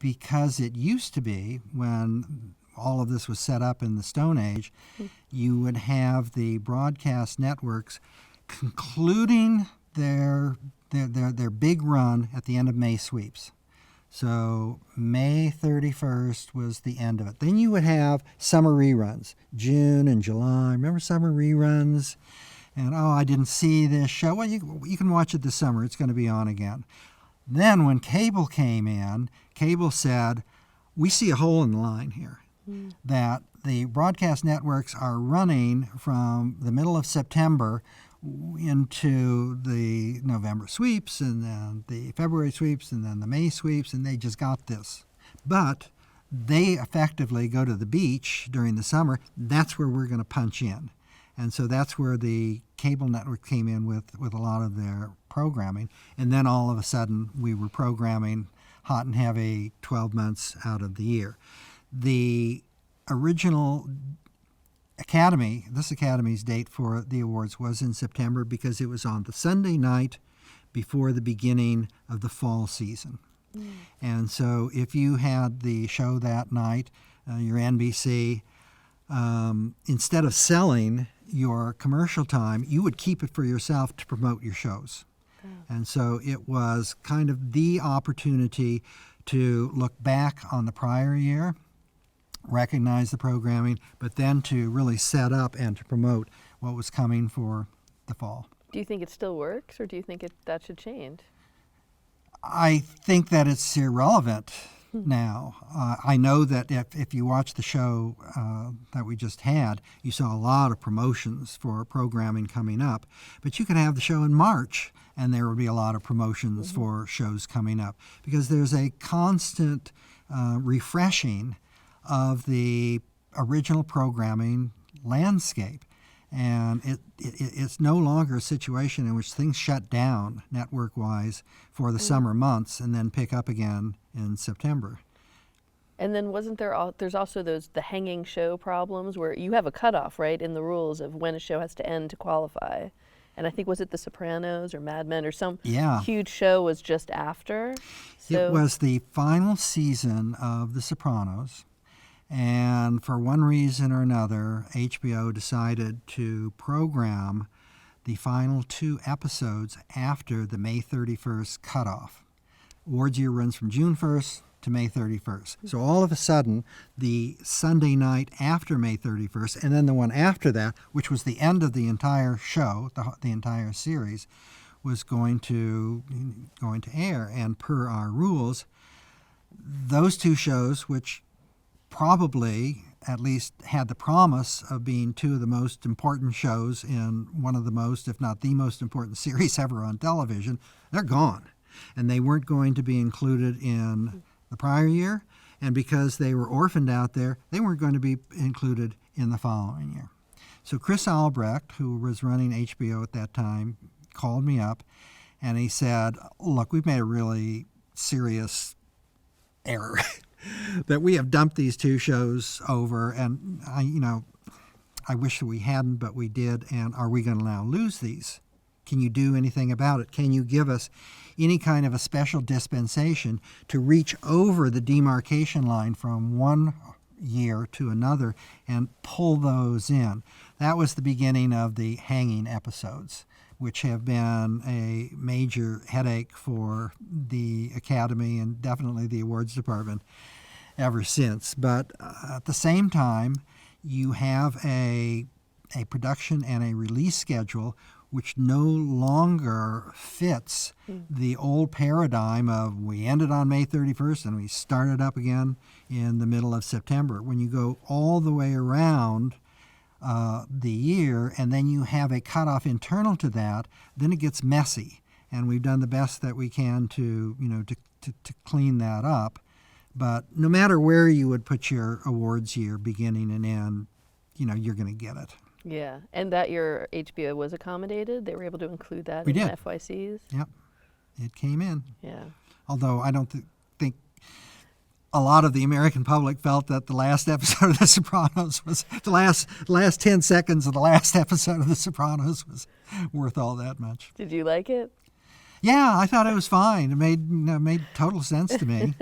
because it used to be, when all of this was set up in the Stone Age, you would have the broadcast networks concluding their big run at the end of May sweeps. So May 31st was the end of it. Then you would have summer reruns, June and July. Remember summer reruns? And, oh, I didn't see this show. Well, you can watch it this summer. It's going to be on again. Then when cable came in, cable said, we see a hole in the line here, that the broadcast networks are running from the middle of September into the November sweeps, and then the February sweeps, and then the May sweeps, and they just got this. But they effectively go to the beach during the summer. That's where we're going to punch in. And so that's where the cable network came in with a lot of their programming. And then all of a sudden we were programming hot and heavy 12 months out of the year. The original Academy, this Academy's date for the awards was in September because it was on the Sunday night before the beginning of the fall season. And so if you had the show that night, your NBC, instead of selling your commercial time, you would keep it for yourself to promote your shows. And so it was kind of the opportunity to look back on the prior year, recognize the programming, but then to really set up and to promote what was coming for the fall. Do you think it still works, or do you think that should change? I think that it's irrelevant now. I know that if you watch the show that we just had, you saw a lot of promotions for programming coming up. But you could have the show in March, and there would be a lot of promotions for shows coming up, because there's a constant refreshing of the original programming landscape. And it's no longer a situation in which things shut down network-wise for the summer months and then pick up again in September. And then there's also the hanging show problems where you have a cutoff, right, in the rules of when a show has to end to qualify. And I think, was it The Sopranos or Mad Men or some huge show was just after? So it was the final season of The Sopranos. And for one reason or another, HBO decided to program the final 2 episodes after the May 31st cutoff. Awards year runs from June 1st to May 31st. So all of a sudden, the Sunday night after May 31st, and then the one after that, which was the end of the entire show, the entire series, was going to air. And per our rules, those 2 shows, which probably at least had the promise of being 2 of the most important shows in one of the most, if not the most important series ever on television, they're gone. And they weren't going to be included in the prior year. And because they were orphaned out there, they weren't going to be included in the following year. So Chris Albrecht, who was running HBO at that time, called me up and he said, look, we've made a really serious error. That we have dumped these 2 shows over, and I wish that we hadn't, but we did, and are we going to now lose these? Can you do anything about it? Can you give us any kind of a special dispensation to reach over the demarcation line from one year to another and pull those in? That was the beginning of the hanging episodes, which have been a major headache for the Academy and definitely the awards department ever since. But at the same time, you have a production and a release schedule which no longer fits the old paradigm of we ended on May 31st and we started up again in the middle of September. When you go all the way around the year, and then you have a cutoff internal to that, then it gets messy. And we've done the best that we can to clean that up. But no matter where you would put your awards year, beginning and end, you're going to get it. Yeah, and that your HBO was accommodated. They were able to include that We in did. the FYCs. Yep, it came in. Yeah. Although I don't think a lot of the American public felt that the last episode of The Sopranos was the last 10 seconds of the last episode of The Sopranos was worth all that much. Did you like it? Yeah, I thought it was fine. It made total sense to me.